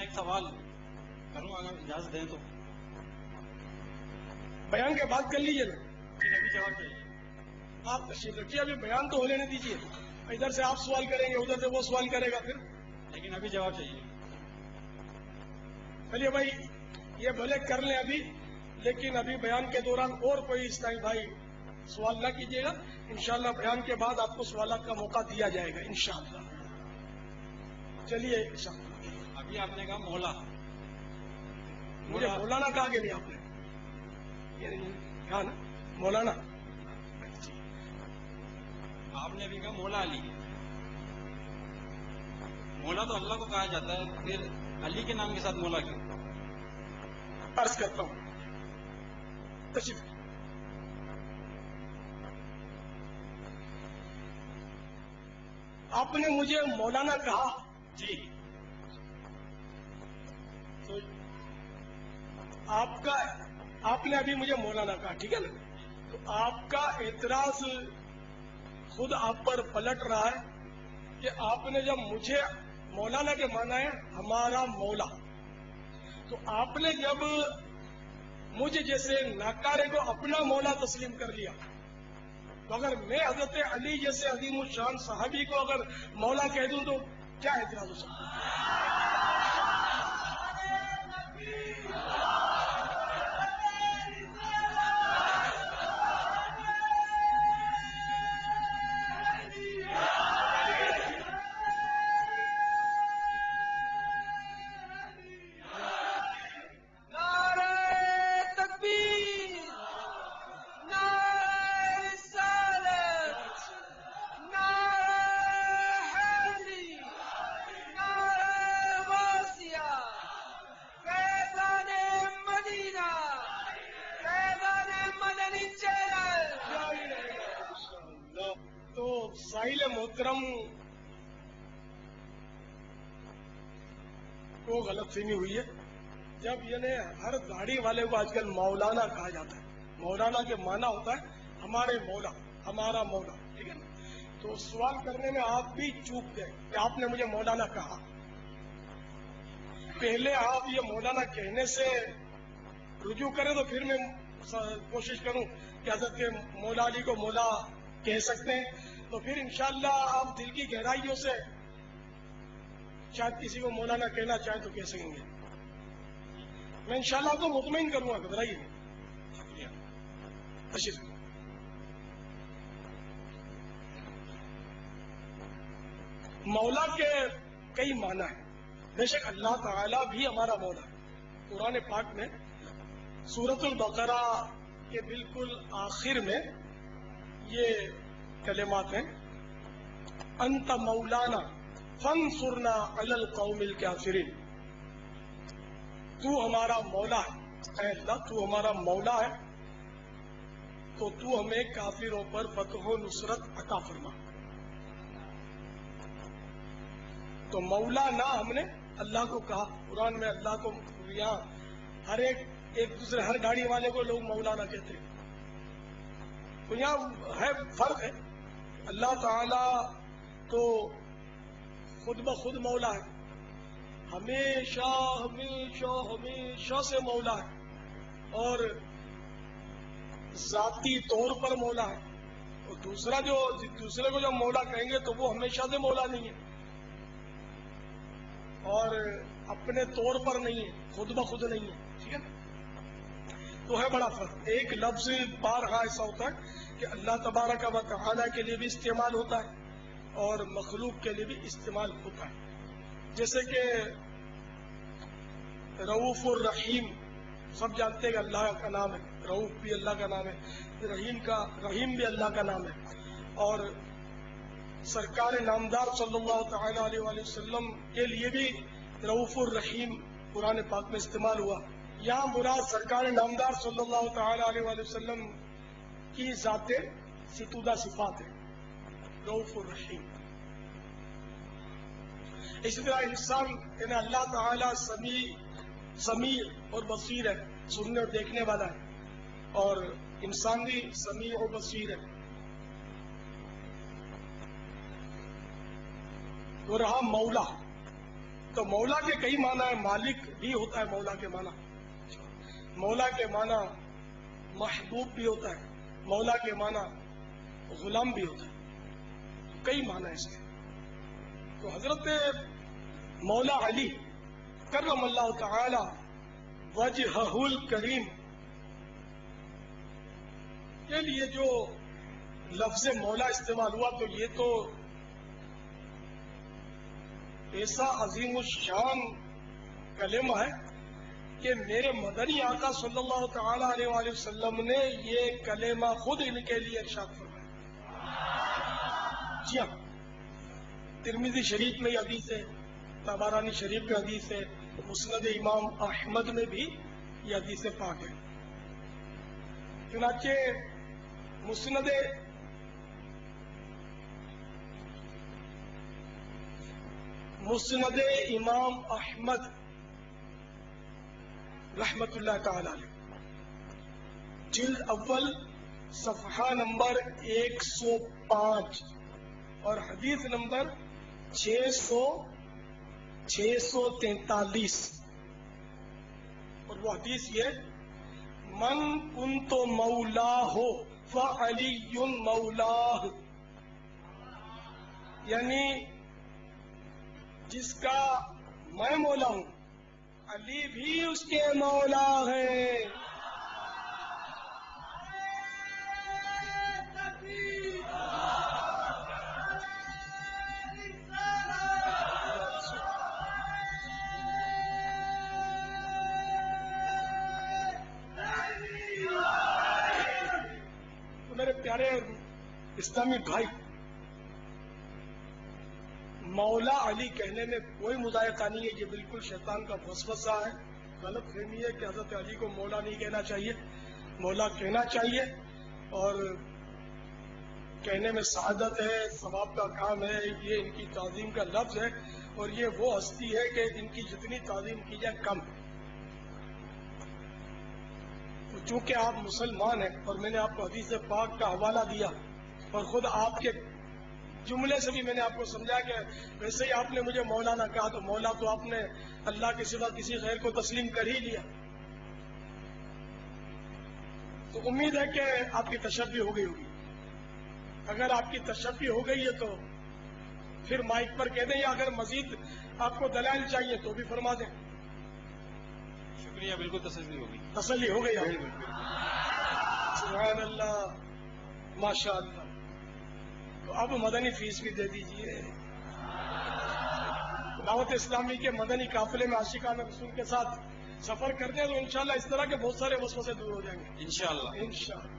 ایک سوال کروں اگر اجازت دیں تو؟ بیان کے بعد کر لیجیے نا، ابھی جواب چاہیے. آپ تشریف رکھیے، ابھی بیان تو ہو لینے دیجیے. ادھر سے آپ سوال کریں گے، ادھر سے وہ سوال کرے گا، پھر لیکن ابھی جواب چاہیے. چلیے بھائی یہ بھلے کر لیں ابھی، لیکن ابھی بیان کے دوران اور کوئی اسلامی بھائی سوال نہ کیجیے گا. انشاءاللہ بیان کے بعد آپ کو سوالات کا موقع دیا جائے گا انشاءاللہ. چلیے ابھی آپ نے کہا مولا، مجھے مولانا کہا کہ نہیں آپ نے؟ کہا نا مولانا. آپ نے ابھی کہا مولا علی. مولا تو اللہ کو کہا جاتا ہے، پھر علی کے نام کے ساتھ مولا کیوں؟ عرض کرتا ہوں تشریف. آپ نے مجھے مولانا کہا جی. تو آپ نے ابھی مجھے مولانا کہا، ٹھیک ہے نا؟ تو آپ کا اعتراض خود آپ پر پلٹ رہا ہے کہ آپ نے جب مجھے مولانا کے مانا ہے ہمارا مولا، تو آپ نے جب مجھے جیسے ناکارے کو اپنا مولا تسلیم کر لیا، تو اگر میں حضرت علی جیسے عظیم الشان صحابی کو اگر مولا کہہ دوں تو کیا اعتراض ہو سکتا ہے؟ ساحل محترم کو غلط فہمی ہوئی ہے. جب یعنی ہر داڑھی والے کو آج کل مولانا کہا جاتا ہے. مولانا کے معنی ہوتا ہے ہمارے مولا، ہمارا مولا، ٹھیک ہے نا؟ تو سوال کرنے میں آپ بھی چوک گئے کہ آپ نے مجھے مولانا کہا. پہلے آپ یہ مولانا کہنے سے رجوع کریں تو پھر میں کوشش کروں کہ حضرت مولا علی کو مولا کہہ سکتے ہیں، تو پھر انشاءاللہ آپ دل کی گہرائیوں سے شاید کسی کو مولانا کہنا چاہیں تو کہہ سکیں گے. میں انشاءاللہ آپ کو مطمئن کروں گا، گھبرائیے نہیں. شکریہ. تشریف. مولا کے کئی معنی ہیں. بے شک اللہ تعالیٰ بھی ہمارا مولا ہے. قرآن پاک میں سورۃ البقرہ کے بالکل آخر میں یہ کلمات ہیں، انت مولانا فانصرنا علی القوم الکافرین. تو ہمارا مولا ہے، اے اللہ تو ہمارا مولا ہے تو تو ہمیں کافروں پر فتح و نصرت عطا فرما. تو مولا نہ ہم نے اللہ کو کہا. قرآن میں اللہ کو یہاں ہر ایک دوسرے ہر گاڑی والے کو لوگ مولانا کہتے ہیں. تو یہاں ہے فرق ہے. اللہ تعالی تو خود بخود مولا ہے، ہمیشہ ہمیشہ ہمیشہ سے مولا ہے، اور ذاتی طور پر مولا ہے. اور دوسرے کو جو مولا کہیں گے تو وہ ہمیشہ سے مولا نہیں ہے، اور اپنے طور پر نہیں ہے، خود بخود نہیں ہے. ٹھیک ہے نا؟ تو ہے بڑا فرق. ایک لفظ بارہا ایسا ہوتا ہے کہ اللہ تبارک و تعالی کے لیے بھی استعمال ہوتا ہے اور مخلوق کے لیے بھی استعمال ہوتا ہے. جیسے کہ رؤوف الرحیم سب جانتے ہیں کہ اللہ کا نام ہے. رؤوف بھی اللہ کا نام ہے، رحیم بھی اللہ کا نام ہے. اور سرکار نامدار صلی اللہ تعالی علیہ وآلہ وسلم کے لیے بھی رؤوف الرحیم قرآن پاک میں استعمال ہوا. یہاں مراد سرکار نامدار صلی اللہ تعالی علیہ وآلہ وسلم کی ذات ستودہ صفات ہے، رؤوف الرحیم. اسی طرح انسان یعنی اللہ تعالی سمیع اور بصیر ہے، سننے اور دیکھنے والا ہے، اور انسان بھی سمیع اور بصیر ہے. وہ رہا مولا. تو مولا کے کئی معنی ہے، مالک بھی ہوتا ہے مولا کے معنی، مولا کے معنی محبوب بھی ہوتا ہے، مولا کے معنی غلام بھی ہوتا ہے، کئی معنی اس کے۔ تو حضرت مولا علی کرم اللہ تعالی وجہہ الکریم کے لیے جو لفظ مولا استعمال ہوا تو یہ تو ایسا عظیم الشان کلمہ ہے کہ میرے مدنی آقا صلی اللہ تعالی علیہ وآلہ وسلم نے یہ کلمہ خود ان کے لیے ارشاد فرمایا۔ جی ہاں، ترمذی شریف میں یہ حدیث ہے، طبرانی شریف میں حدیث ہے، مسند امام احمد میں بھی یہ حدیث پاک ہے۔ چنانچہ مسند امام احمد رحمت اللہ تعالی علیہ، جلد اول صفحہ نمبر 105 اور حدیث نمبر 643، اور وہ حدیث یہ من کنت مولاہ فعلی مولاہ، یعنی جس کا میں مولا ہوں علی بھی اس کے مولا ہے۔ میرے پیارے اسلامی بھائی، مولا علی کہنے میں کوئی مذائقہ نہیں ہے، یہ بالکل شیطان کا وسوسہ ہے، غلط فہمی ہے کہ حضرت علی کو مولا نہیں کہنا چاہیے، مولا کہنا چاہیے، اور کہنے میں سعادت ہے، ثواب کا کام ہے، یہ ان کی تعظیم کا لفظ ہے، اور یہ وہ ہستی ہے کہ ان کی جتنی تعظیم کی جائے کم۔ تو چونکہ آپ مسلمان ہیں اور میں نے آپ کو حدیث پاک کا حوالہ دیا اور خود آپ کے جملے سے بھی میں نے آپ کو سمجھا کہ ویسے ہی آپ نے مجھے مولانا کہا، تو مولا تو آپ نے اللہ کے سوا کسی غیر کو تسلیم کر ہی لیا، تو امید ہے کہ آپ کی تشفی ہو گئی ہوگی۔ اگر آپ کی تشفی ہو گئی ہے تو پھر مائک پر کہہ دیں، یا اگر مزید آپ کو دلائل چاہیے تو بھی فرما دیں۔ شکریہ، بالکل تسلی ہوگی، تسلی ہو گئی آپ کو؟ سبحان اللہ، ماشاء اللہ۔ تو اب مدنی فیس بھی دے دیجئے۔ دعوت اسلامی کے مدنی قافلے میں عاشقان رسول کے ساتھ سفر کرتے ہیں تو انشاءاللہ اس طرح کے بہت سارے وسوسے دور ہو جائیں گے انشاءاللہ۔ انشاءاللہ۔